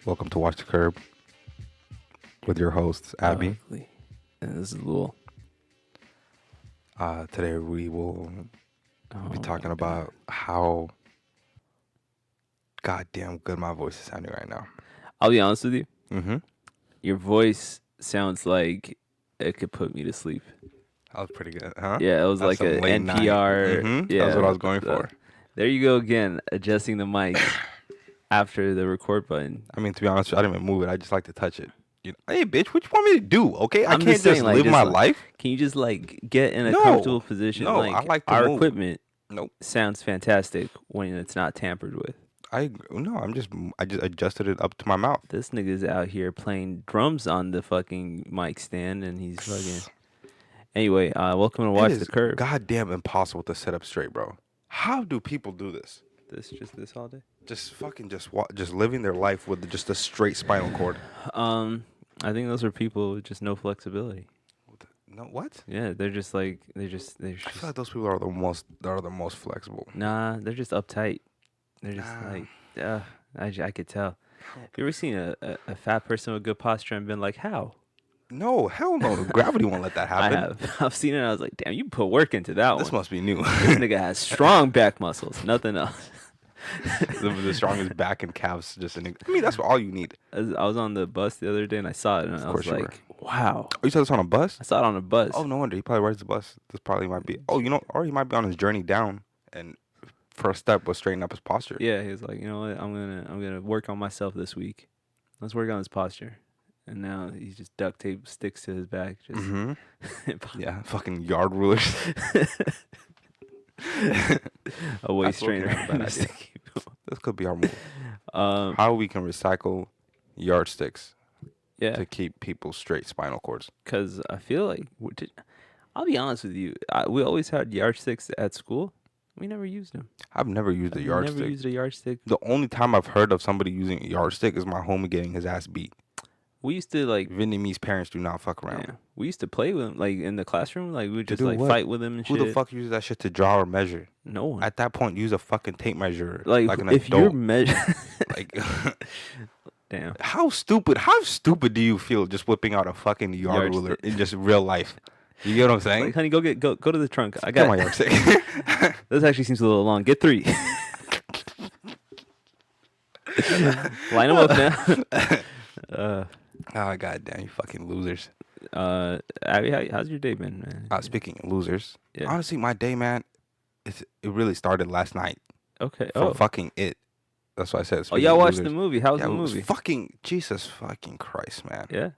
Welcome to Watch the Curb with your hosts, Abby. And this is Lul. Today we will be talking about how goddamn good my voice is sounding right now. I'll be honest with you. Mm-hmm. Your voice sounds like it could put me to sleep. That was pretty good, huh? Yeah, it was That's like a some late NPR. night. Yeah, that's what I was going for. There you go again, adjusting the mic after the record button. I mean, to be honest, I didn't even move it. I just like to touch it. You know, hey, bitch, what you want me to do? Okay, I I'm can't just saying, just like, live my life. Can you just like get in a No. comfortable position? No, like, I like to our move. equipment. Nope. Sounds fantastic when it's not tampered with. I just adjusted it up to my mouth. This nigga's out here playing drums on the fucking mic stand, and he's fucking. Anyway, welcome to Watch the Curb. Goddamn impossible to set up straight, bro. How do people do this? This all day. Just living their life with just a straight spinal cord. I think those are people with just no flexibility. No, what? Yeah, they're just like I feel like those people are the most flexible. Nah, they're just uptight. They're just I could tell. You ever seen a fat person with good posture and been like, how? No, hell no. Gravity won't let that happen. I have. I've seen it and I was like, damn, you put work into that one. This must be new. This nigga has strong back muscles, nothing else. the strongest back and calves. I mean, that's all you need. I was on the bus the other day and I saw it and I was like, wow. Oh, you saw this on a bus? I saw it on a bus. Oh, no wonder. He probably rides the bus. This probably might be. Oh, or he might be on his journey down and first step was straighten up his posture. Yeah, he was like, you know what, I'm gonna work on myself this week. Let's work on his posture. And now he just duct tape sticks to his back. Just yeah, fucking yard rulers. A waist trainer. This could be our move. How we can recycle yardsticks to keep people straight spinal cords. Because I feel like, I'll be honest with you, we always had yardsticks at school. We never used them. I've never used a yardstick. Never used a yardstick. The only time I've heard of somebody using a yardstick is my homie getting his ass beat. We used to like Vietnamese parents do not fuck around. Yeah. We used to play with them like in the classroom. Like we would just like fight with them and shit. Who the fuck uses that shit to draw or measure? No one. At that point, use a fucking tape measure. Like an if adult. you're measuring, like, damn. How stupid do you feel just whipping out a fucking yard ruler in just real life? You get what I'm saying? Like, honey, go to the trunk. I got my yardstick. This actually seems a little long. Get 3. Line them up now. Oh, goddamn, you fucking losers. Abby, how's your day been, man? Speaking of losers, honestly, my day, man, it really started last night. Okay. From fucking It. That's what I said. Oh, y'all watched the movie. How was the movie? Fucking Jesus fucking Christ, man. Yeah.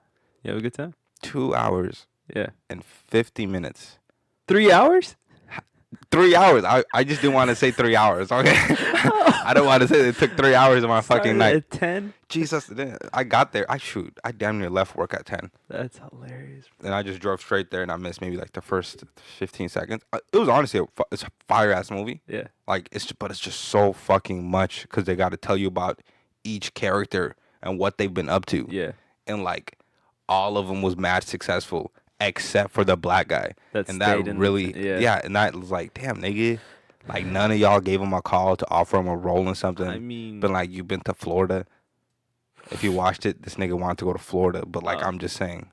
You have a good time? 2 hours. Yeah. And 50 minutes. 3 hours? 3 hours. I just didn't want to say 3 hours. Okay. I don't want to say it took 3 hours of my fucking night. At 10? Jesus, I got there. I damn near left work at 10. That's hilarious. And I just drove straight there, and I missed maybe like the first 15 seconds. It was honestly it's a fire ass movie. Yeah. Like it's just so fucking much because they got to tell you about each character and what they've been up to. Yeah. And like all of them was mad successful except for the black guy. And that really, and that was like, damn, nigga. Like, none of y'all gave him a call to offer him a role in something. I mean... But, like, you've been to Florida. If you watched it, this nigga wanted to go to Florida. But, like, I'm just saying.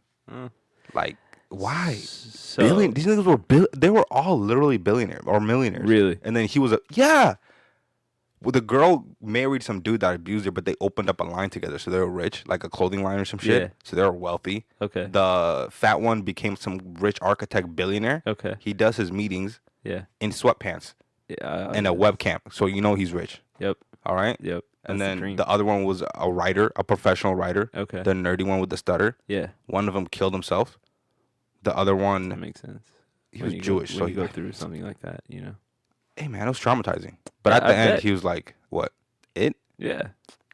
Like, why? So, These niggas were... They were all literally billionaires or millionaires. Really? And then he was a... Yeah! Well, the girl married some dude that abused her, but they opened up a line together. So they were rich. Like a clothing line or some shit. Yeah. So they were wealthy. Okay. The fat one became some rich architect billionaire. Okay. He does his meetings in sweatpants. Yeah, and a webcam, so you know he's rich. Yep. All right. Yep. And then the other one was a writer, a professional writer. Okay. The nerdy one with the stutter. Yeah. One of them killed himself. The other one. That makes sense. He was Jewish, so you go through something like that, you know. Hey man, it was traumatizing. But at the end, he was like, "What? It? Yeah.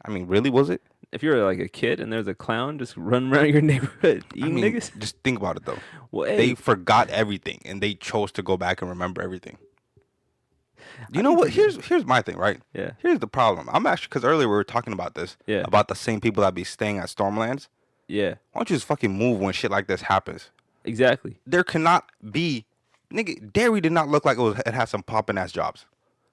I mean, really, was it? If you're like a kid and there's a clown just running around your neighborhood eating niggas, just think about it though. Well, they forgot everything and they chose to go back and remember everything. You know what? Here's my thing, right? Yeah. Here's the problem. I'm actually, because earlier we were talking about this. Yeah. About the same people that be staying at Stormlands. Yeah. Why don't you just fucking move when shit like this happens? Exactly. There cannot be, nigga. Derry did not look like it had some poppin' ass jobs.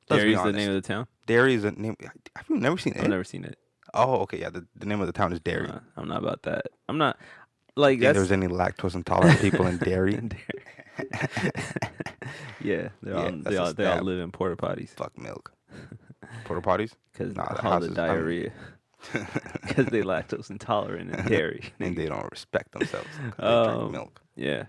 Derry's the name of the town. Derry is the name. Have you never seen it? I've never seen it. Oh, okay, yeah. The name of the town is Derry. I'm not about that. I'm not like Think there's any lactose intolerant people in Derry? in Derry. Yeah, they all live in porta potties. Fuck milk. Porta potties? Because all the diarrhea. Because they lactose intolerant in dairy. And they don't respect themselves because they drink milk. Yeah.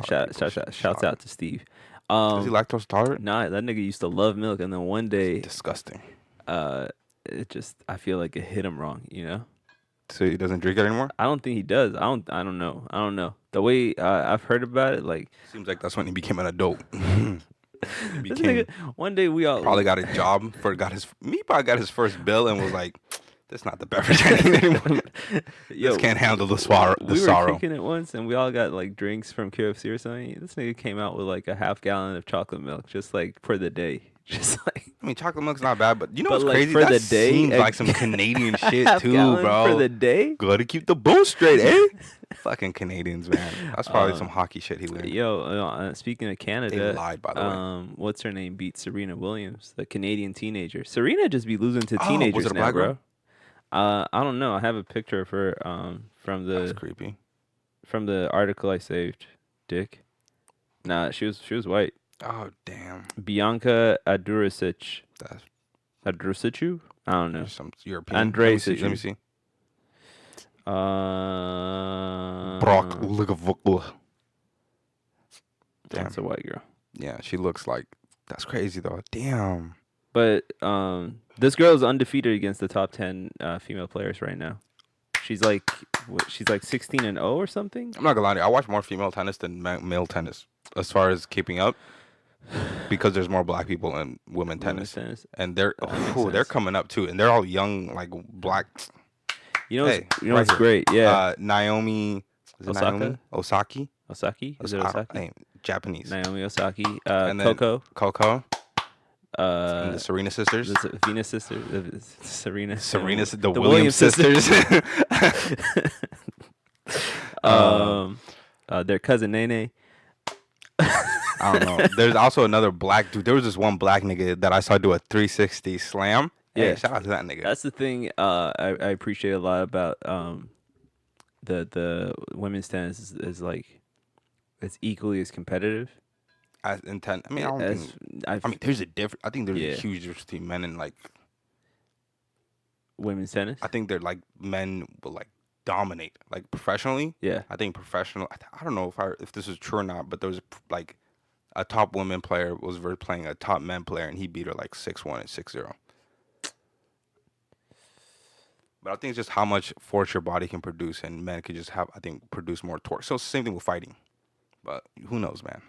Shouts out to Steve. Is he lactose intolerant? Nah, that nigga used to love milk, and then one day, disgusting. I feel like it hit him wrong, you know. So he doesn't drink it anymore? I don't think he does. I don't know. The way I've heard about it, like seems like that's when he became an adult. One day we all probably got a job probably got his first bill and was like, "That's not the beverage I need anymore. This can't handle the sorrow." We were kicking it once, and we all got like drinks from KFC or something. This nigga came out with like a half gallon of chocolate milk, just like for the day. Just like I mean, chocolate milk's not bad, but you know what's crazy? For that the day, seems like some Canadian shit too, bro. For the day, gotta keep the bones straight, eh? Fucking Canadians, man. That's probably some hockey shit he learned. Speaking of Canada, they lied, by the way. What's her name? Beat Serena Williams, the Canadian teenager. Serena just be losing to teenagers was it a now, bro. I don't know. I have a picture of her from the. That's creepy. From the article I saved, Dick. Nah, she was white. Oh damn. Bianca Andreescu. Andreescu? I don't know. Some European. Andreescu. Let me see. Brock Ligavukla. That's a white girl. Yeah, she looks like. That's crazy though. Damn. But this girl is undefeated against the top 10 female players right now. She's like 16-0 or something. I'm not gonna lie to you. I watch more female tennis than male tennis as far as keeping up, because there's more black people in women tennis, and they're coming up too, and they're all young, like black. You know what's great? Yeah, Naomi. Osaka? Osaki. Osaki? Is it Osaki? Japanese. Naomi Osaki. And then Coco. And the Serena sisters. The Venus sisters. The Williams sisters. Their cousin Nene. I don't know. There's also another black dude. There was this one black nigga that I saw do a 360 slam. Yeah, hey, shout out to that nigga. That's the thing I appreciate a lot about the women's tennis is like it's equally as competitive. As intent. I mean, I mean, there's a difference. I think there's a huge difference between men and like women's tennis. I think they're like men will like dominate like professionally. Yeah. I think professional. I don't know if this is true or not, but there was like a top women player was playing a top men player, and he beat her like 6-1 and 6-0. But I think it's just how much force your body can produce, and men could just produce more torque. So it's the same thing with fighting. But who knows, man?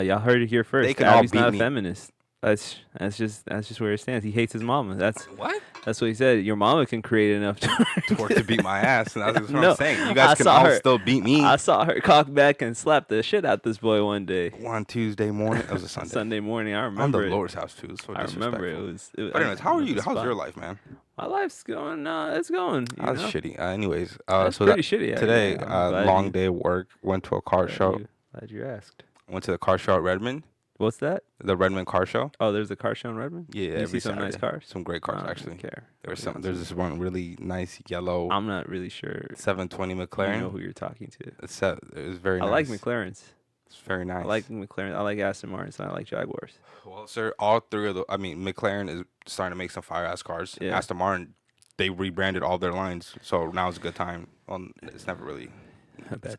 Y'all heard it here first. They can all beat not me. A feminist. That's just where it stands. He hates his mama. That's what he said. Your mama can create enough torque to beat my ass, and that's what I'm saying. You guys can all still beat me. I saw her cock back and slap the shit out this boy one day. One Tuesday morning. It was a Sunday. Sunday morning. I remember. On the Lord's house too. So I remember it was. But anyways, how are you? How's your life, man? My life's going. It's going. That's shitty. Anyways, that's so pretty shitty. Today, long day of work. Went to a car show. Glad you asked. Went to the car show at Redmond. What's that? The Redmond car show. Oh, there's a car show in Redmond? Yeah, you see some nice cars? Some great cars, actually. I don't care. There's this one really nice yellow. I'm not really sure. 720 McLaren. You know who you're talking to. It was very nice. I like McLarens. It's very nice. I like McLaren. I like Aston Martins, and I like Jaguars. Well, sir, all three of the... I mean, McLaren is starting to make some fire-ass cars. Yeah. Aston Martin, they rebranded all their lines, so now is a good time. Well, it's never really...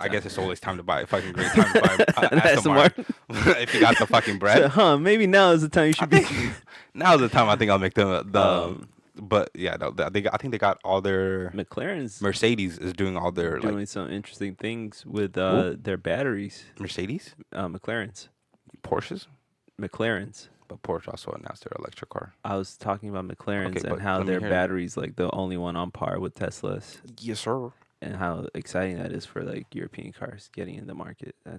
I guess it's always time to buy a fucking great time to buy Aston Martin. If you got the fucking bread. So, maybe now is the time you should be. Now is the time I think I'll make them but yeah, I think they got all their McLaren's. Mercedes is doing all their doing some interesting things with their batteries. Mercedes? McLaren's. Porsches? McLaren's. But Porsche also announced their electric car. I was talking about McLaren's and how their batteries like the only one on par with Tesla's. Yes, sir. And how exciting that is for like European cars getting in the market. I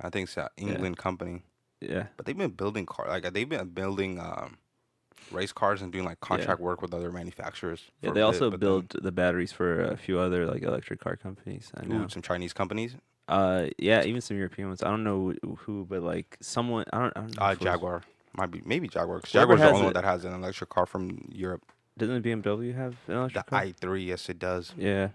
think it's an England company. Yeah. But they've been building cars. Like they've been building race cars and doing like contract work with other manufacturers. Yeah, they also build the batteries for a few other like electric car companies. I know. Some Chinese companies. Yeah, even some European ones. I don't know who, but like someone. I don't know. Jaguar maybe Jaguar. Because Jaguar's the only one that has an electric car from Europe. Doesn't BMW have an electric The car? i3, yes, it does. Yeah.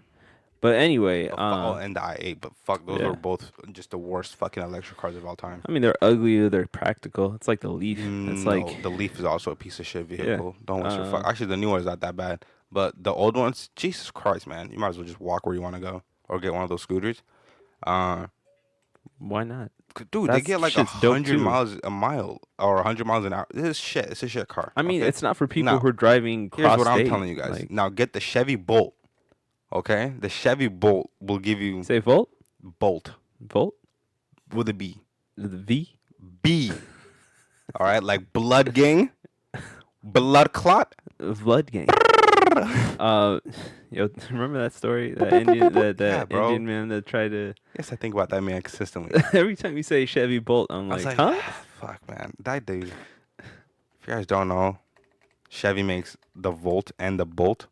But anyway, And the i8, but fuck, those yeah. are both just the worst fucking electric cars of all time. I mean, they're ugly, they're practical. It's like the Leaf. It's No, like the Leaf is also a piece of shit vehicle. yeah. Don't waste your fuck. Actually, the new one is not that bad, but the old ones, Jesus Christ, man, you might as well just walk where you want to go or get one of those scooters. Why not? Dude, they get like shit's dope 100 too. miles a mile or 100 miles an hour. This is shit. It's a shit car. I mean, okay? it's not for people Now, who are driving cross here's what I'm state. telling you guys. Like, Now get the Chevy Bolt. Okay, the Chevy Bolt will give you say Volt? Bolt Volt? with a B. The V? B. All right, like blood gang, blood clot. Blood gang. Yo, remember that story? That Indian, Yeah, bro. Indian man that tried to. Yes, I think about that man consistently. Every time you say Chevy Bolt, I'm like, huh? Fuck, man, that dude. If you guys don't know, Chevy makes the Volt and the Bolt,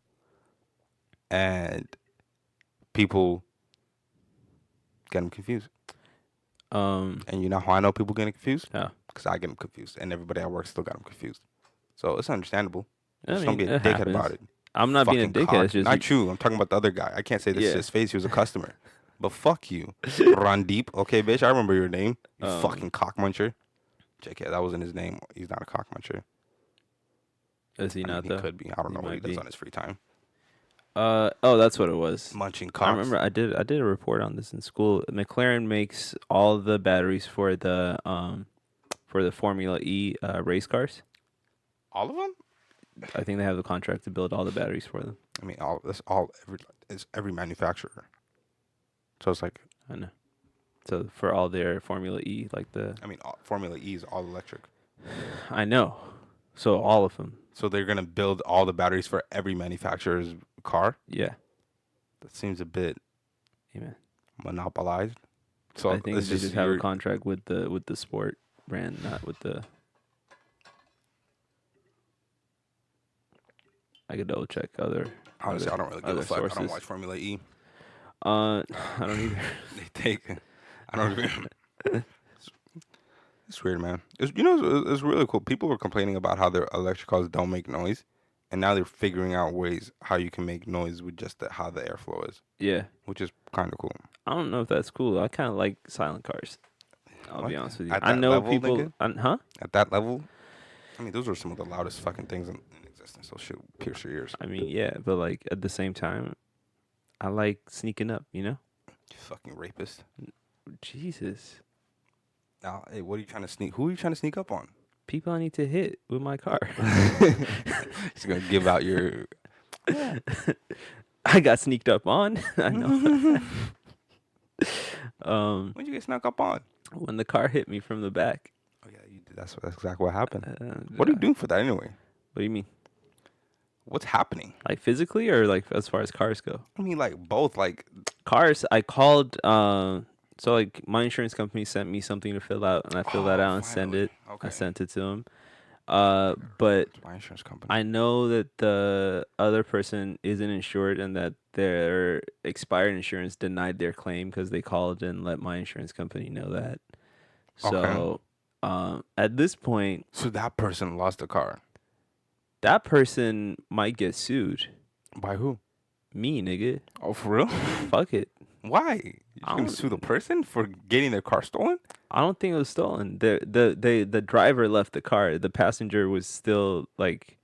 and people get them confused. And you know how I know people getting confused? Yeah. Because I get them confused, and everybody at work still got them confused. So it's understandable. Just I don't mean, be a it dickhead happens. about it. I'm not being a Fucking dickhead. cock. It's just Not you. I'm talking about the other guy. I can't say this Yeah. to his face. He was a customer. But fuck you, Randeep. Okay, bitch. I remember your name. You fucking cock muncher. JK, that wasn't his name. He's not a cock muncher. Is he not He though? could be. I don't know what he might does be. on his free time. Oh, that's what it was. Munching cocks. I remember I did a report on this in school. McLaren makes all the batteries for the Formula E race cars. All of them? I think they have the contract to build all the batteries for them. I mean, it's every manufacturer. So it's like, I know. So for all their Formula E, like Formula E is all electric. I know. So all of them. So they're gonna build all the batteries for every manufacturer's car. Yeah. That seems a bit Amen. monopolized. So I think they just have a contract with the sport brand, not with the. I could double check Honestly, I don't really give a fuck. sources. I don't watch Formula E. I don't either. I don't even. It's weird, man. It's really cool. People were complaining about how their electric cars don't make noise, and now they're figuring out ways how you can make noise with just how the airflow is. Yeah. Which is kind of cool. I don't know if that's cool. I kind of like silent cars. I'll be honest with you. At I that know level, people. nigga? At that level, I mean, those are some of the loudest fucking things in existence. Those shit pierce your ears. I mean, yeah, but like at the same time, I like sneaking up. You know. You fucking rapist. Jesus. Now, hey, what are you trying to sneak? Who are you trying to sneak up on? People I need to hit with my car. He's gonna give out your. I got sneaked up on. I know. When'd you get snuck up on? When the car hit me from the back. Oh yeah, you did. That's exactly what happened. What are you doing for that anyway? What do you mean? What's happening? Like physically or like as far as cars go? I mean, like both. Like cars. I called. So like my insurance company sent me something to fill out, and I filled that out and sent it. Okay. I sent it to them. But my insurance company. I know that the other person isn't insured, and that their expired insurance denied their claim because they called and let my insurance company know that. So, at this point, so that person lost the car. That person might get sued. By who? Me, nigga. Oh, for real? Fuck it. Why? You're gonna sue the person for getting their car stolen? I don't think it was stolen. The driver left the car. The passenger was still like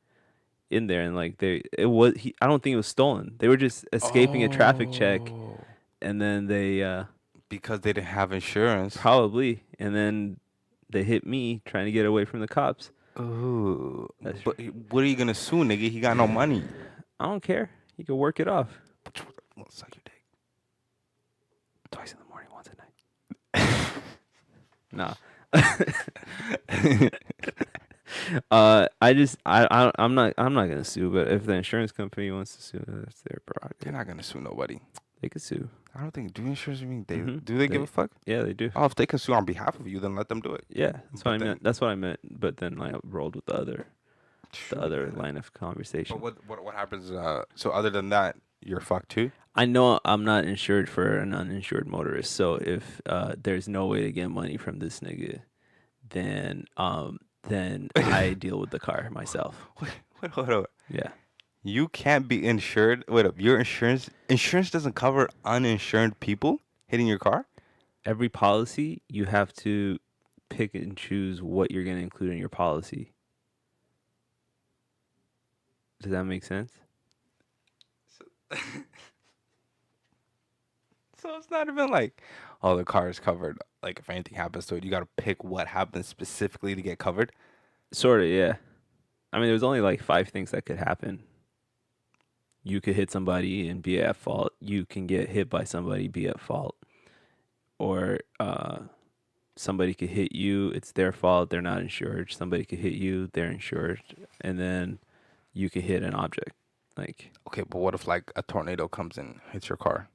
in there, and like I don't think it was stolen. They were just escaping a traffic check, and then they because they didn't have insurance. Probably, and then they hit me trying to get away from the cops. Oh, but what are you gonna sue, nigga? He got no money. I don't care. You can work it off. Let's suck your dick. Twice in the morning, once at night. Nah. I'm not gonna sue, but if the insurance company wants to sue, that's their prerogative. They're not gonna sue nobody. They could sue. I don't think. Do insurance mean they do they give a fuck? Yeah, they do. Oh, if they can sue on behalf of you, then let them do it. Yeah, that's what I meant. That's what I meant. But then I rolled with the other line of conversation. But what happens? So other than that, you're fucked too. I know I'm not insured for an uninsured motorist. So if there's no way to get money from this nigga, then I deal with the car myself. Wait, hold on. Yeah. You can't be insured. Wait up, your insurance doesn't cover uninsured people hitting your car? Every policy, you have to pick and choose what you're going to include in your policy. Does that make sense? So it's not even like, oh, the car is covered. Like, if anything happens to it, you got to pick what happens specifically to get covered. Sort of, yeah. I mean, there's only like 5 things that could happen. You could hit somebody and be at fault. You can get hit by somebody, be at fault. Or somebody could hit you. It's their fault. They're not insured. Somebody could hit you. They're insured. And then you could hit an object. Like, okay, but what if like a tornado comes in, hits your car?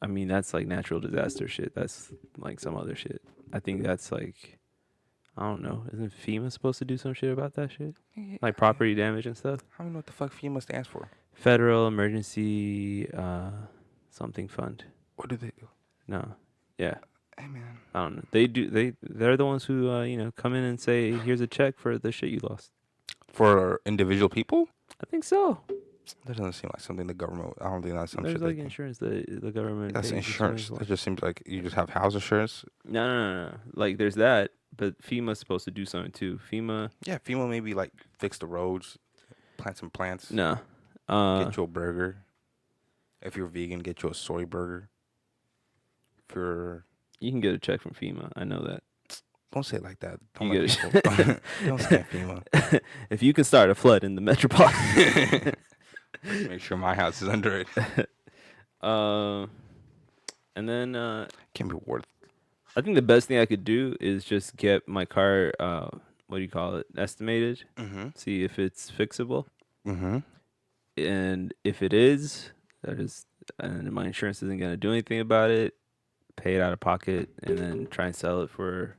I mean, that's like natural disaster shit. That's like some other shit. I think that's like, I don't know. Isn't FEMA supposed to do some shit about that shit? Like property damage and stuff? I don't know what the fuck FEMA stands for. Federal Emergency something fund. What do they do? No. Yeah. Hey, man. I don't know. They're the ones who, come in and say, here's a check for the shit you lost. For individual people? I think so. That doesn't seem like something the government. I don't think that's some There's shit. Like insurance. The government. That's insurance. It just seems like you just have house insurance. No. Like there's that, but FEMA's supposed to do something too. FEMA. Yeah, FEMA maybe like fix the roads, plant some plants. No. Get you a burger. If you're vegan, get you a soy burger. If you're. You can get a check from FEMA. I know that. Don't say it like that. Don't You let get people. Don't say FEMA. If you can start a flood in the metropolitan. Make sure my house is under it. And then Can't be worth. I think the best thing I could do is just get my car, what do you call it, estimated. Mm-hmm. See if it's fixable. Mm-hmm. And if it is, and my insurance isn't gonna do anything about it, pay it out of pocket, and then try and sell it for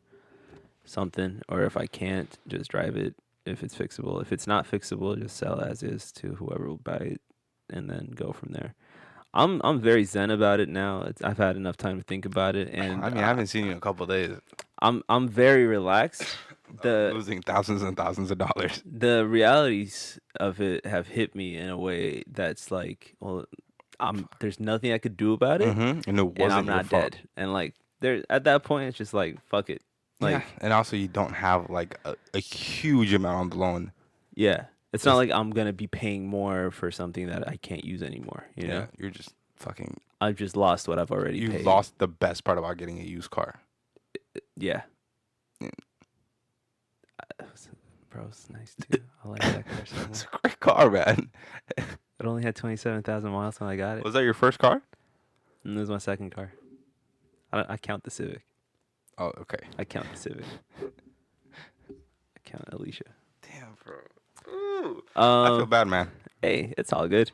something. Or if I can't, just drive it. If it's fixable, if it's not fixable, just sell as is to whoever will buy it, and then go from there. I'm very zen about it now. I've had enough time to think about it, and I mean, I haven't seen you in a couple of days. I'm very relaxed. Losing thousands and thousands of dollars. The realities of it have hit me in a way that's like, well, there's nothing I could do about it, And it wasn't and I'm your not fault. dead. And like there, at that point, it's just like fuck it. Like, yeah, and also you don't have like a huge amount on the loan. yeah, it's not like I'm gonna be paying more for something that I can't use anymore. You know, You're just fucking. I've just lost what I've already You paid. lost the best part about getting a used car. Yeah. Yeah. Bro, it's nice too. I like that car so It's much. a great car, man. It only had 27,000 miles when I got it. Was that your first car? And it was my second car. I count the Civic. Oh, okay. I count the Civic. I count Alicia. Damn, bro. Ooh. I feel bad, man. Hey, it's all good.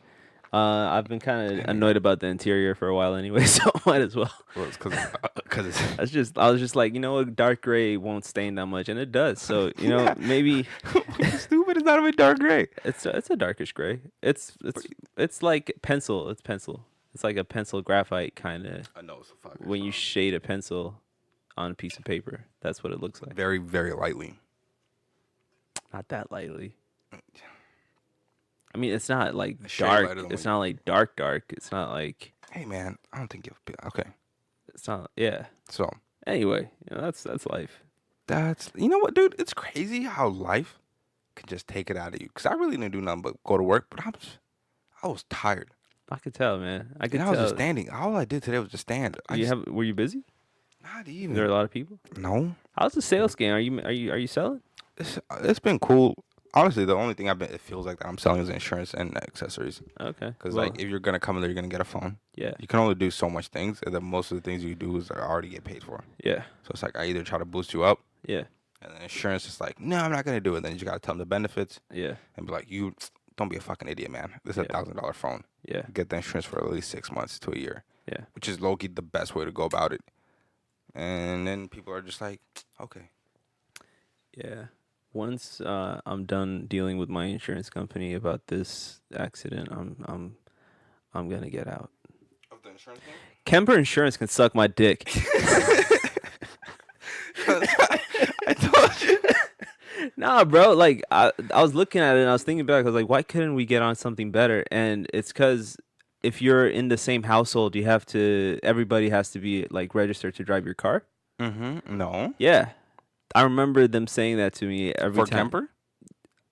I've been kind of annoyed about the interior for a while anyway, so might as well. Well, it's because I was just like, dark gray won't stain that much, and it does. So maybe stupid. It's not even dark gray. it's a darkish gray. It's like pencil. It's pencil. It's like a pencil graphite kind of. I know it's a fuck. When you shade a pencil on a piece of paper, that's what it looks like. Very, very lightly. Not that lightly. I mean, it's not like A shade dark. lighter than It's what not like dark. It's not like. Hey, man, I don't think you'll be okay. It's not. Yeah. So Anyway, that's life. that's what, dude. It's crazy how life can just take it out of you. Cause I really didn't do nothing but go to work, but I was tired. I could tell, man. I could And I tell. was just standing. All I did today was just stand. Were you busy? Not There even. are a lot of people. No. How's the sales game? Are you selling? It's been cool. Honestly, the only thing it feels like that I'm selling is insurance and accessories. Okay. Because like if you're gonna come in there, you're gonna get a phone. Yeah. You can only do so much things, and then most of the things you do is already get paid for. Yeah. So it's like I either try to boost you up, Yeah. and then insurance is like, no, I'm not gonna do it. Then you gotta tell them the benefits Yeah. and be like, you don't be a fucking idiot, man. This is Yeah. $1,000 phone. Yeah. Get the insurance for at least 6 months to a year. Yeah. Which is low-key the best way to go about it. And then people are just like, okay. Yeah. Once I'm done dealing with my insurance company about this accident, I'm gonna get out. Of the insurance thing? Kemper Insurance can suck my dick. I told you. Nah, bro. Like I was looking at it and I was thinking back. I was like, why couldn't we get on something better? And it's because if you're in the same household, everybody has to be like registered to drive your car. No. Yeah, I remember them saying that to me every For time. camper?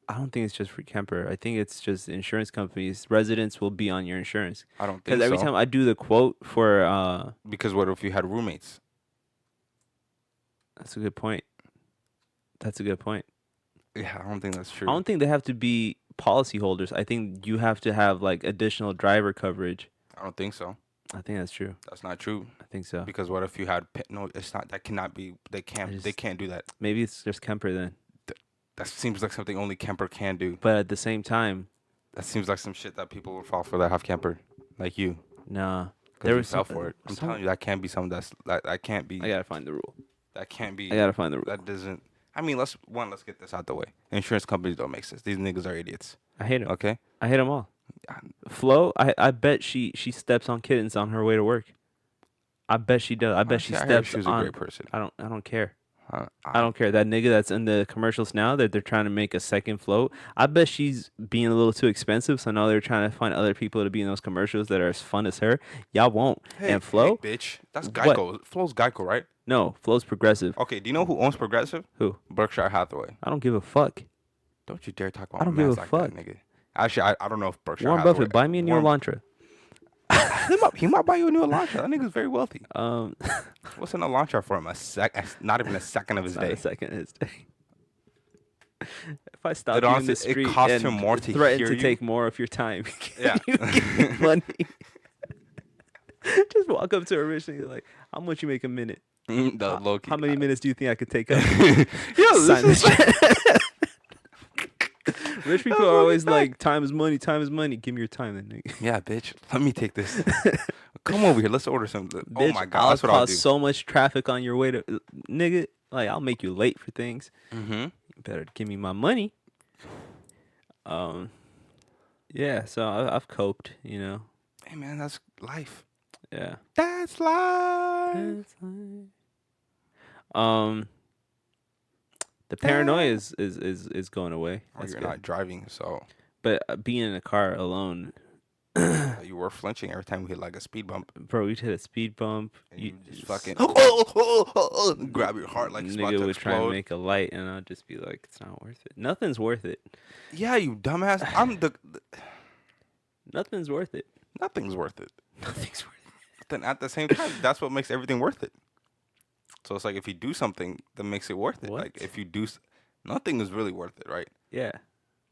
I don't think it's just for camper. I think it's just insurance companies. Residents will be on your insurance. I don't Because think every so. time I do the quote for Because what if you had roommates? that's a good point. That's a good point. Yeah, I don't think that's true. I don't think they have to be policyholders. I think you have to have like additional driver coverage. I don't think so. I think that's true. That's not true. I think so. Because what if you had no? It's not. That cannot be. They can't do that. Maybe it's just Kemper then. That seems like something only camper can do. But at the same time, that seems like some shit that people would fall for that have camper, like you. Nah, there was fell for it. I'm telling you, that can't be something that can't be. I gotta find the rule. That can't be. I gotta find the rule. That doesn't. I mean, let's get this out the way. Insurance companies don't make sense. These niggas are idiots. I hate them. Okay. I hate them all. Flo, I bet she steps on kittens on her way to work. I bet she does. I bet she steps she was on. A great person. I don't care. I don't care. That nigga that's in the commercials now that they're trying to make a second float. I bet she's being a little too expensive. So now they're trying to find other people to be in those commercials that are as fun as her. Y'all won't. Hey, and Flo, hey, bitch, that's Geico. What? Flo's Geico, right? No, Flo's Progressive. Okay, do you know who owns Progressive? Who? Berkshire Hathaway. I don't give a fuck. Don't you dare talk about. I don't give a fuck, that, nigga. Actually, I don't know if Berkshire Warren Hathaway. Buffett, buy me a new Elantra. He might buy you a new Elantra. That nigga's very wealthy. What's an Elantra for him? Not even a second of his day. Not a second of his day. If I stop you in the street it costs and him more to threaten hear to you. take more of your time, Yeah, you give me money. Just walk up to a rich and you're like, "How much you make a minute? How many minutes do you think I could take up?" Sign this check. Rich people are always like, "Time is money. Time is money. Give me your time, then, nigga." Yeah, bitch. Let me take this. Come over here. Let's order something. Bitch, Oh my god, that's what I'll do. So much traffic on your way to, nigga. Like, I'll make you late for things. You better give me my money. Yeah. So I've coped. You know. Hey man, that's life. Yeah. That's life. The paranoia is going away. Well, you're not driving, so. But being in a car alone, you were flinching every time we hit like a speed bump. Bro, we'd hit a speed bump. And you just fucking grab your heart like it's about to to would explode. Try and make a light, and I'd just be like, "It's not worth it. Nothing's worth it." Yeah, you dumbass. Nothing's worth it. Nothing's worth it. Nothing's worth it. Then at the same time, that's what makes everything worth it. So it's like if you do something that makes it worth it. What? Like if you do, nothing is really worth it, right? Yeah.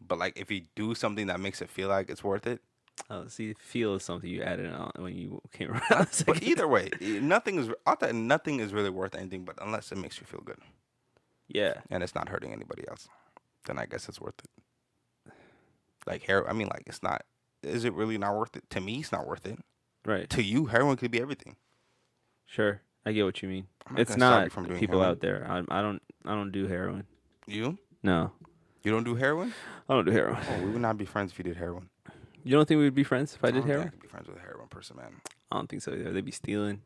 But like if you do something that makes it feel like it's worth it. Oh, see, feel is something you added on when you came around. But either way, nothing is really worth anything, but unless it makes you feel good. Yeah. And it's not hurting anybody else, then I guess it's worth it. Like hair, I mean, like it's not. Is it really not worth it? To me, it's not worth it. Right. To you, heroin could be everything. Sure, I get what you mean. It's not people heroin. out there. I don't do heroin. You? No. You don't do heroin? I don't do heroin. Oh, we would not be friends if you did heroin. You don't think we would be friends if I did heroin? I could be friends with a heroin person, man. I don't think so either. They'd be stealing.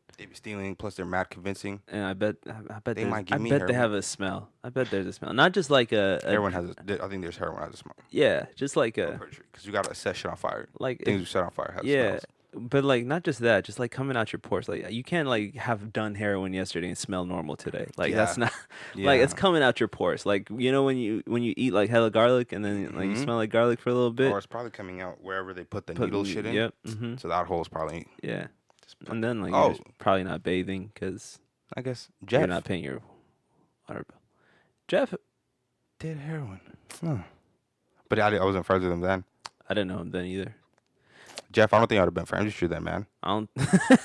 Plus they're mad convincing. And I bet they might give me I bet heroin. they have a smell. I bet there's a smell. Not just like heroin has. I think there's heroin has a smell. Yeah, just like a. Because you gotta set shit on fire. Like things you set on fire have yeah, smells. But like not just that, just like coming out your pores. Like you can't like have done heroin yesterday and smell normal today. Like that's not like it's coming out your pores. Like you know when you eat like hella garlic and then like you smell like garlic for a little bit. Or it's probably coming out wherever they put the needle shit in. Yep. So that hole's probably And then like you're probably not bathing because I guess Jeff, you're not paying your water bill. Jeff did heroin. Huh. But I wasn't friends with him then. I didn't know him then either. Jeff, I don't think I would have been friends with you then, man. I don't.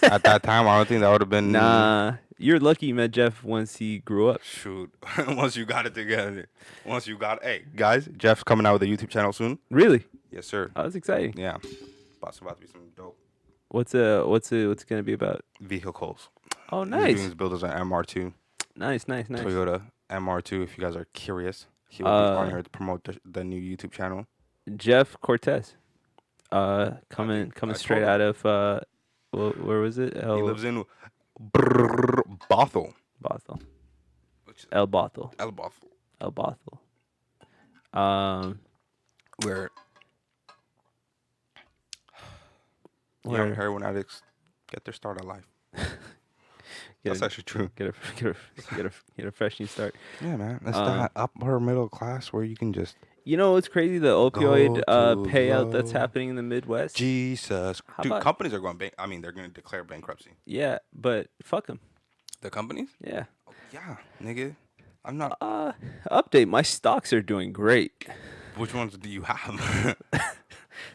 At that time, I don't think that would have been. Nah, you're lucky you met Jeff once he grew up. Shoot, once you got it together. Hey, guys, Jeff's coming out with a YouTube channel soon. Really? Yes, sir. Oh, that's exciting. Yeah, about to be some dope. What's it gonna be about? Vehicles. Oh, nice. He's builders on MR2. Nice. Toyota MR2. If you guys are curious, he will be on here to promote the new YouTube channel. Jeff Cortez. Coming straight out of where was it? He lives in Bothell. El Bothell. Where young Where heroin addicts get their start in life. That's actually true. Get a fresh new start. Yeah, man. It's that upper middle class where you can just. You know what's crazy? The opioid payout that's low. happening in the Midwest. Jesus, dude, companies are going I mean, they're going to declare bankruptcy. Yeah, but fuck them. The companies? Yeah. Yeah, nigga. I'm not. Update. My stocks are doing great. Which ones do you have?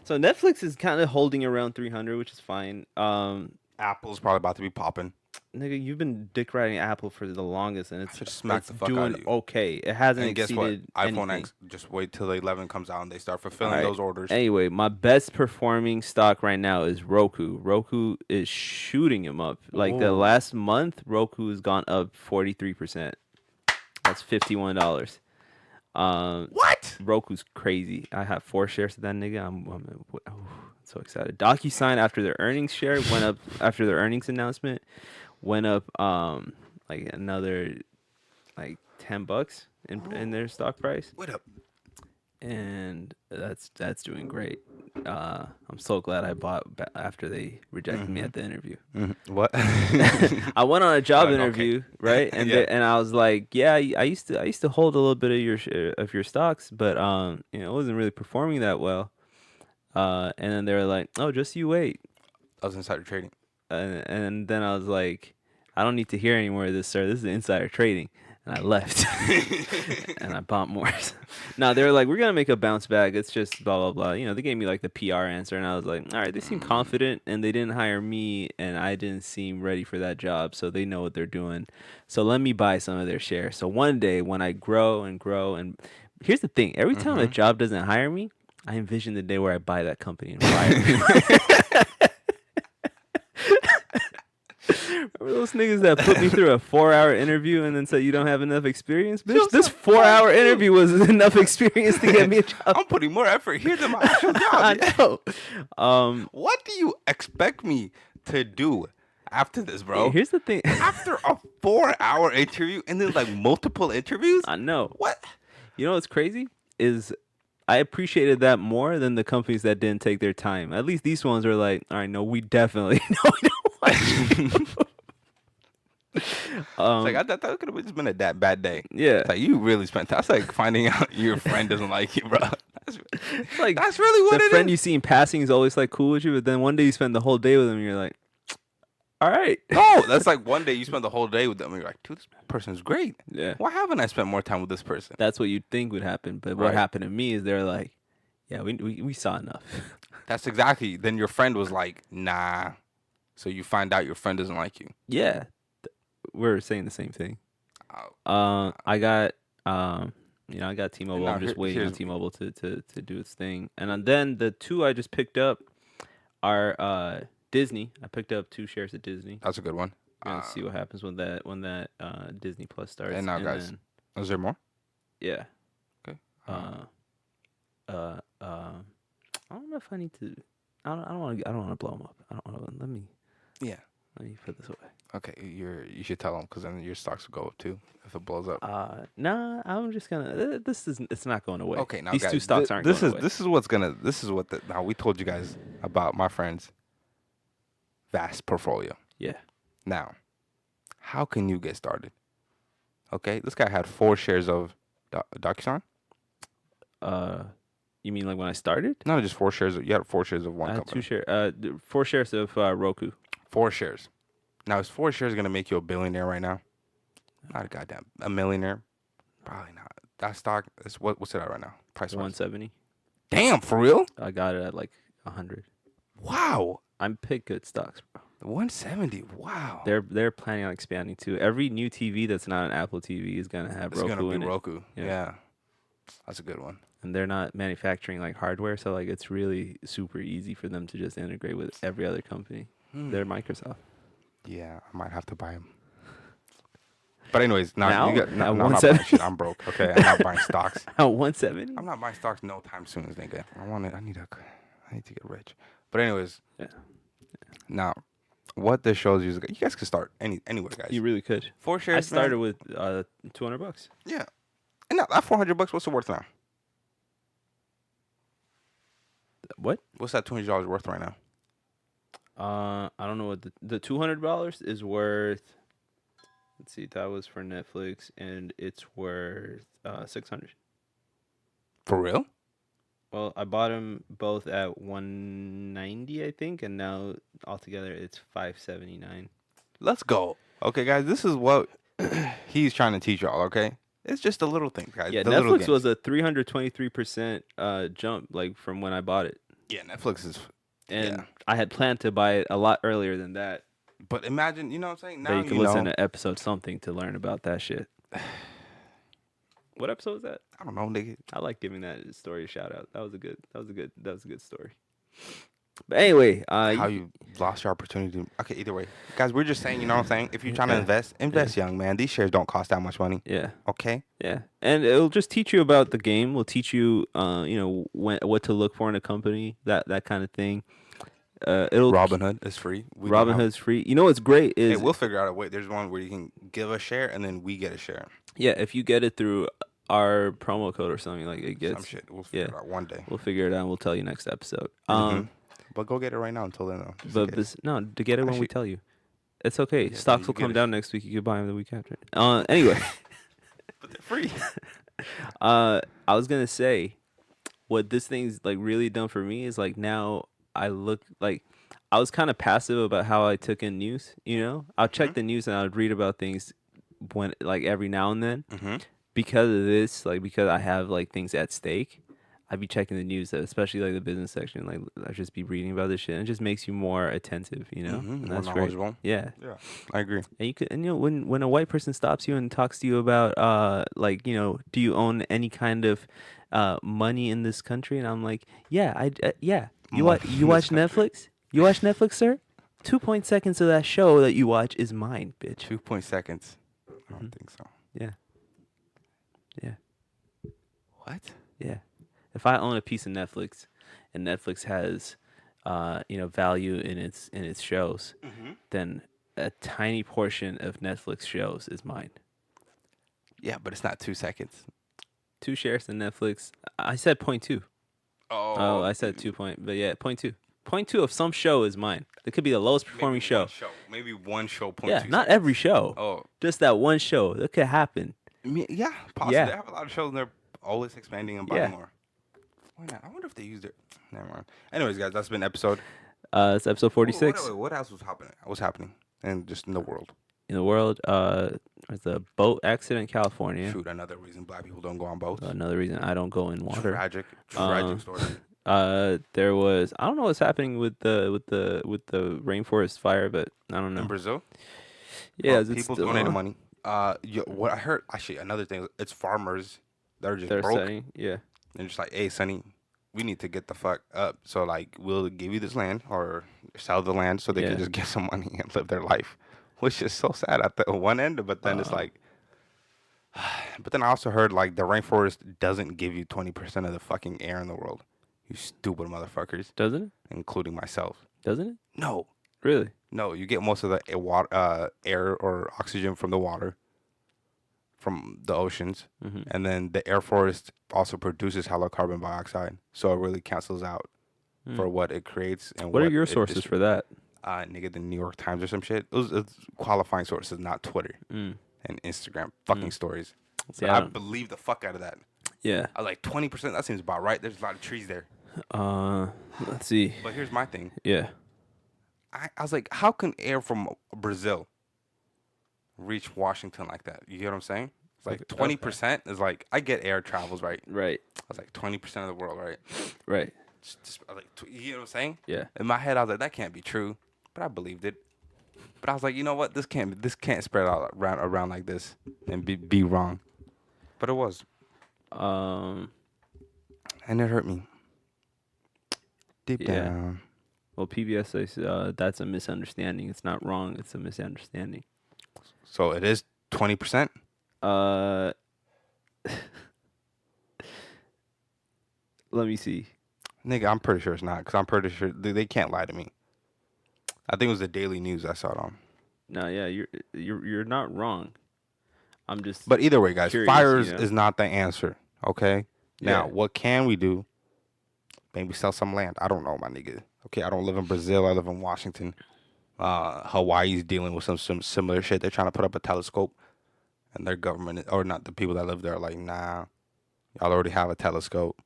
So Netflix is kind of holding around 300, which is fine. Apple's probably about to be popping. Nigga, you've been dick riding Apple for the longest, and it's smack the fuck doing out of you. Okay. It hasn't and guess exceeded what? iPhone anything. X. Just wait till the 11 comes out and they start fulfilling those orders. Anyway, my best performing stock right now is Roku. Roku is shooting him up. Like the last month, Roku has gone up 43%. That's $51. What? Roku's crazy. I have 4 shares of that nigga. I'm so excited. DocuSign after their earnings share went up after their earnings announcement went up like another like $10 in their stock price. Wait up. And that's doing great. I'm so glad I bought after they rejected me at the interview. What? I went on a job interview, right? And and I was like, yeah, I used to hold a little bit of your stocks, but it wasn't really performing that well. And then they were like, oh, just you wait. I was insider trading. And then I was like, I don't need to hear any more of this, sir. This is insider trading. And I left. And I bought more. Now they were like, we're going to make a bounce back. It's just blah, blah, blah. They gave me like the PR answer. And I was like, all right, they seem confident. And they didn't hire me. And I didn't seem ready for that job. So they know what they're doing. So let me buy some of their shares. So one day when I grow and grow. And here's the thing. Every time a job doesn't hire me, I envision the day where I buy that company and fire me. Remember those niggas that put me through a 4-hour interview and then said you don't have enough experience? Bitch, this 4-hour interview was enough experience to get me a job. I'm putting more effort here than my actual job. I know. What do you expect me to do after this, bro? Here's the thing. After a 4-hour interview and then like multiple interviews? I know. What? You know what's crazy? Is I appreciated that more than the companies that didn't take their time. At least these ones were like, all right, no, we definitely know. Like I thought that could have just been a bad day. Yeah, it's like you really spent. That's like finding out your friend doesn't like you, bro. That's that's really what it is. The friend you see in passing is always like cool with you, but then one day you spend the whole day with them, and you're like, all right. No, that's like one day you spend the whole day with them, and you're like, dude, this person's great. Yeah. Why haven't I spent more time with this person? That's what you'd think would happen, but what happened to me is they're like, yeah, we saw enough. That's exactly. Then your friend was like, nah. So you find out your friend doesn't like you. Yeah. We're saying the same thing. I got I got T-Mobile. I'm just waiting on T-Mobile to do its thing. And then the 2 I just picked up are Disney. I picked up 2 shares of Disney. That's a good one. Let's see what happens when that Disney Plus starts. And now, guys, is there more? Yeah. Okay. I don't know if I need to. I don't want to blow them up. I don't want to. Let me put this away. Okay, you should tell them because then your stocks will go up too if it blows up. Nah, I'm just gonna. It's not going away. Okay, now these guys, 2 stocks aren't going away. This is what now we told you guys about my friend's vast portfolio. Yeah. Now, how can you get started? Okay, this guy had 4 shares of DocuSign. You mean like when I started? No, just 4 shares. You had 4 shares of one company. 2 shares. 4 shares of Roku. 4 shares. Now, is 4 shares gonna make you a billionaire right now? Not a millionaire. Probably not. That stock is what's it at right now? Price 170. Damn, for real? I got it at like 100. Wow. I'm pick good stocks, bro. 170. Wow. They're planning on expanding too. Every new TV that's not an Apple TV is gonna have Roku in it. Roku. Yeah. That's a good one. And they're not manufacturing like hardware, so like it's really super easy for them to just integrate with every other company. They're Microsoft. Yeah, I might have to buy them. But anyways, now at I'm not buying shit. I'm broke. Okay, I'm not buying stocks. At 170? I'm not buying stocks no time soon, nigga. I need to get rich. But anyways, Now, what this shows you is you guys could start anywhere, guys. You really could. 4 shares. I started with $200. Yeah, and now that $400, what's it worth now? What? What's that $200 worth right now? I don't know what the $200 is worth. Let's see, that was for Netflix, and it's worth 600. For real? Well, I bought them both at 190, I think, and now altogether it's 579. Let's go. Okay, guys, this is what he's trying to teach y'all. Okay, it's just the little things, guys. Yeah, The little Netflix games. was a 323% jump, like from when I bought it. Yeah, Netflix is. And I had planned to buy it a lot earlier than that. But imagine, you know what I'm saying? Now But you can listen to episode something to learn about that shit. What episode was that? I don't know, nigga. I like giving that story a shout out. That was a good story. But anyway, how you lost your opportunity. Okay, either way, guys, we're just saying, you know what I'm saying? If you're trying to invest young, man. These shares don't cost that much money. Yeah. Okay. Yeah, and it'll just teach you about the game. Will teach you, what to look for in a company, that kind of thing. Robinhood is free. Robinhood's free. You know what's great is we'll figure out a way. There's one where you can give a share and then we get a share. Yeah, if you get it through our promo code or something, like it gets some shit. We'll figure it out one day. We'll figure it out and we'll tell you next episode. But go get it right now until then, though. To get it when we tell you. It's okay. Yeah, stocks will come down next week. You can buy them the week after. Anyway. But they're free. I was going to say, what this thing's like really done for me is like now I look like I was kind of passive about how I took in news, you know? I'll check the news and I'll read about things when like every now and then. Because of this, like because I have like things at stake, I'd be checking the news, especially like the business section. Like I just be reading about this shit, and it just makes you more attentive, you know. And that's great. Yeah, I agree. And when a white person stops you and talks to you about do you own any kind of money in this country? And I'm like, yeah, You watch Netflix? You watch Netflix, sir? 2 seconds of that show that you watch is mine, bitch. 2 seconds. I don't think so. Yeah. Yeah. What? Yeah. If I own a piece of Netflix, and Netflix has, value in its shows, then a tiny portion of Netflix shows is mine. Yeah, but it's not 2 seconds. 2 shares in Netflix. I said 0.2. Oh, I said 2 point, but yeah, 0.2. 0.2 of some show is mine. It could be the lowest performing show. Maybe one show. 0.2 Yeah, not seconds. every show. Oh, just that one show. That could happen. Yeah, possibly. Yeah. They have a lot of shows, and they're always expanding and buying more. Why not? I wonder if they used it. Never mind. Anyways, guys, that's been episode. It's episode 46. What else was happening? What's happening? And just in the world. In the world, there's a boat accident in California. Shoot, another reason black people don't go on boats. Another reason I don't go in water. Tragic story. There was I don't know what's happening with the rainforest fire, but I don't know. In Brazil? Yeah, people donating money. What I heard actually another thing, it's farmers that are just broke. Saying, yeah. And just like, hey, Sonny, we need to get the fuck up. So like we'll give you this land or sell the land so they can just get some money and live their life. Which is so sad at the one end, but then it's like but then I also heard like the rainforest doesn't give you 20% of the fucking air in the world. You stupid motherfuckers. Doesn't it? Including myself. Doesn't it? No. Really? No, you get most of the air or oxygen from the water, from the oceans. And then the air forest also produces hella carbon dioxide. So it really cancels out for what it creates. And what are your sources for that? Nigga, the New York Times or some shit. It's qualifying sources, not Twitter and Instagram fucking stories. So I believe the fuck out of that. Yeah. I was like 20%. That seems about right. There's a lot of trees there. Let's see. But here's my thing. Yeah. I was like, how can air from Brazil reach Washington like that? You get what I'm saying? It's like 20% is like, I get air travels, right? Right. I was like 20% of the world, right? Right. Just like, you know what I'm saying? Yeah. In my head, I was like, that can't be true. But I believed it. But I was like, you know what? This can't spread out around like this and be wrong. But it was. And it hurt me. Deep down. Well, PBS says that's a misunderstanding. It's not wrong. It's a misunderstanding. So it is 20%? Let me see. Nigga, I'm pretty sure it's not, because I'm pretty sure they can't lie to me. I think it was the Daily News I saw it on. No, yeah, you're not wrong. I'm just. But either way, guys, curious, fires is not the answer. Okay. Now, Yeah. what can we do? maybe sell some land. I don't know, my nigga. Okay, I don't live in Brazil. I live in Washington. Hawaii's dealing with some similar shit. They're trying to put up a telescope, and their government, or not, the people that live there are like, nah, y'all already have a telescope.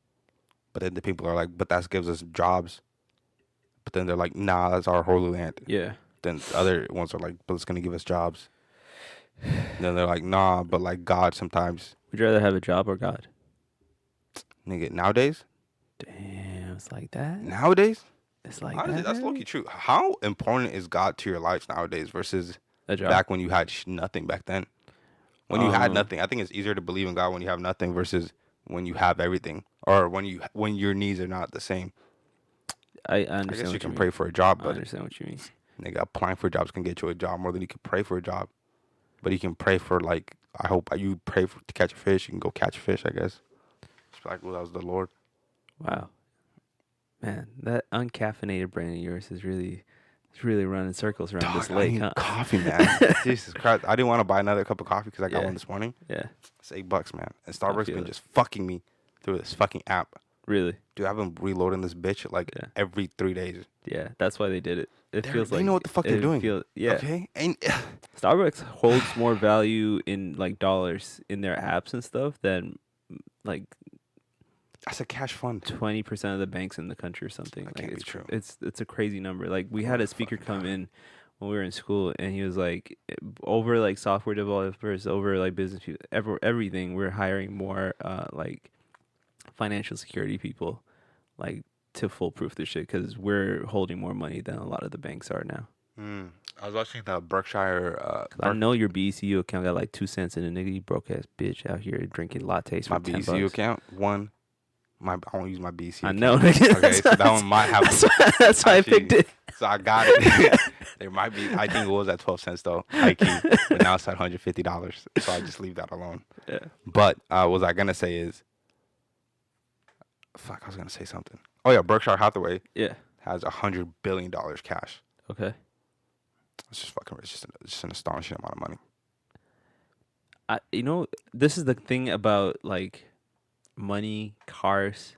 But then the people are like, but that gives us jobs. But then they're like, nah, that's our holy land. Yeah. Then the other ones are like, but it's gonna give us jobs. And then they're like, nah, but like God sometimes. Would you rather have a job or God? Nigga, nowadays? Damn, it's like that. Nowadays? It's like Honestly, that. that's low-key true. How important is God to your life nowadays versus A job? back when you had nothing back then? When you had nothing, I think it's easier to believe in God when you have nothing versus when you have everything, or when your needs are not the same. I understand. I guess you what can you pray mean. for a job, I but understand what you mean. nigga, applying for jobs can get you a job more than you can pray for a job. But you can pray for, like, I hope you pray for to catch a fish. You can go catch a fish, I guess. It's like, well, that was the Lord. Wow, man, that uncaffeinated brain of yours is really running circles around this lake, I need huh? coffee, man. Jesus Christ, I didn't want to buy another cup of coffee because I got one this morning. Yeah. It's $8, man. And Starbucks feel been it. just fucking me through this fucking app. Really? Dude, I've been reloading this bitch like every 3 days. Yeah, that's why they did it. They know what the fuck they're doing. Yeah. Okay. And Starbucks holds more value in like dollars in their apps and stuff than like that's a cash fund. 20% of the banks in the country or something. That Like can't be it's true. It's a crazy number. Like we had a speaker come in when we were in school, and he was like, over like software developers, over like business people, everything. We're hiring more like financial security people, like to foolproof this shit because we're holding more money than a lot of the banks are now. I was watching the Berkshire. I know your BECU account got like 2 cents in it, nigga. You broke ass bitch out here drinking lattes for my $10. BCU account. I won't use my BCU. I know. Okay, so that one might have. That's why I picked it. So I got it. There might be. I think it was at 12 cents though, high key. But now it's at $150. So I just leave that alone. Yeah. But what was I gonna say is, fuck, I was gonna say something. Oh yeah, Berkshire Hathaway. Yeah. Has $100 billion cash. Okay. It's just fucking. It's just an astonishing amount of money. This is the thing about like money, cars,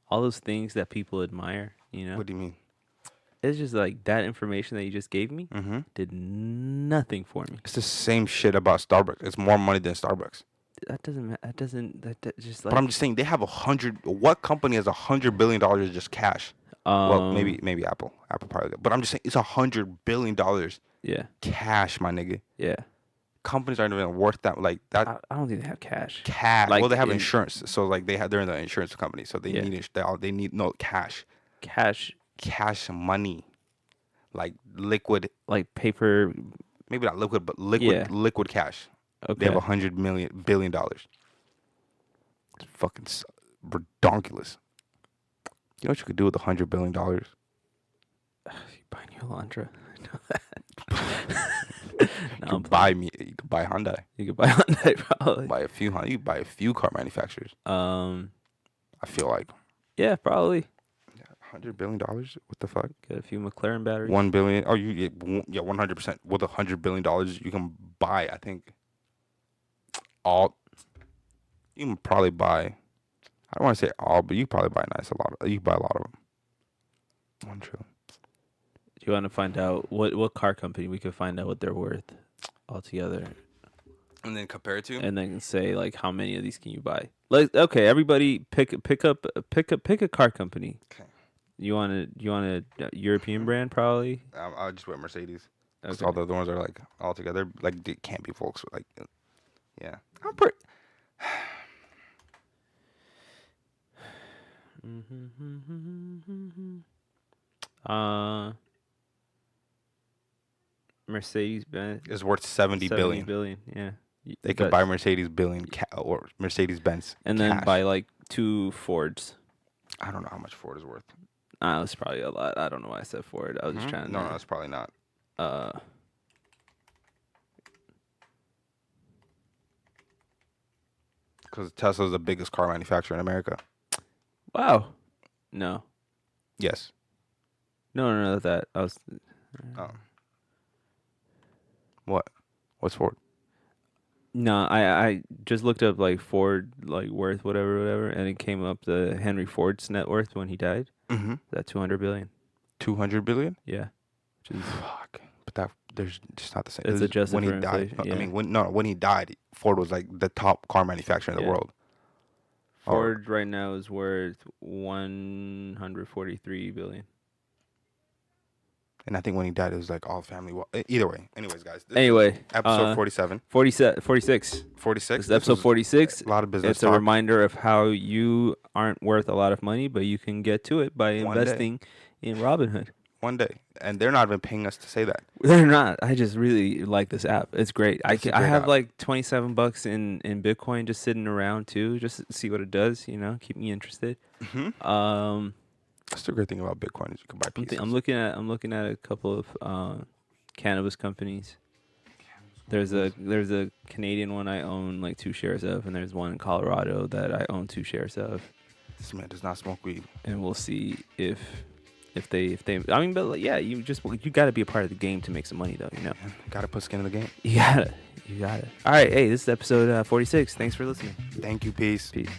all those things that people admire. What do you mean? It's just like that information that you just gave me did nothing for me. It's the same shit about Starbucks. It's more money than Starbucks. That just like. But I'm just saying they have 100. What company has $100 billion just cash? Well, maybe Apple. Apple probably. But I'm just saying it's $100 billion. Yeah. Cash, my nigga. Yeah. Companies aren't even worth that. Like that. I don't think they have cash. Cash. Like well, they have insurance. So like they're in the insurance company. So they need they need cash. Cash money. Like liquid. Like paper. Maybe not liquid, but liquid cash. Okay. They have $100 billion. It's fucking redonkulous. You know what you could do with $100 billion? You buy new Elantra. I know that. You could buy Hyundai. You could buy Hyundai probably. Buy a few Hyundai. You could buy a few car manufacturers. I feel like. Yeah, probably. $100 billion. What the fuck? Get a few McLaren batteries. $1 billion. Oh, 100%. With $100 billion, you can buy. I think. You can probably buy. I don't want to say all, but you probably buy a lot. You can buy a lot of them. 1 trillion. Do you want to find out what car company we could find out what they're worth altogether, and then compare it to, and then say like how many of these can you buy? Like okay, everybody pick a car company. Okay. You want a European brand probably? I'll just wear Mercedes. Okay. All the other ones are like all together. Like it can't be folks. Like yeah. I'm pretty. Mercedes Benz is worth 70 billion. Yeah, they could buy Mercedes billion or Mercedes Benz, and then buy like 2 Fords. I don't know how much Ford is worth. It's probably a lot. I don't know why I said Ford. I was just trying. No, that's probably not. Because Tesla's the biggest car manufacturer in America. Wow. No. Yes. No. That I was. Oh. What? What's Ford? No, I just looked up like Ford like worth whatever, and it came up the Henry Ford's net worth when he died. Mm-hmm. That 200 billion. 200 billion. Yeah, which is Fuck. But that there's just not the same. it's adjusted when for he died. inflation. Yeah. I mean, when he died, Ford was like the top car manufacturer in the world. Ford right now is worth 143 billion. And I think when he died, it was like all family. Either way. Anyways, guys. Episode 47. 46. 46. This is episode 46. A lot of business It's a reminder of how you aren't worth a lot of money, but you can get to it by investing in Robinhood. One day. And they're not even paying us to say that. They're not. I just really like this app. It's great. I have app. like $27 in Bitcoin just sitting around too, just to see what it does, keep me interested. Mm-hmm. That's the great thing about Bitcoin is you can buy pieces. I'm looking at a couple of cannabis companies. There's a Canadian one I own like 2 shares of, and there's one in Colorado that I own 2 shares of. This man does not smoke weed. And we'll see if they I mean, but yeah, you got to be a part of the game to make some money though, Got to put skin in the game. You got it. All right, hey, this is episode 46. Thanks for listening. Thank you. Peace. Peace.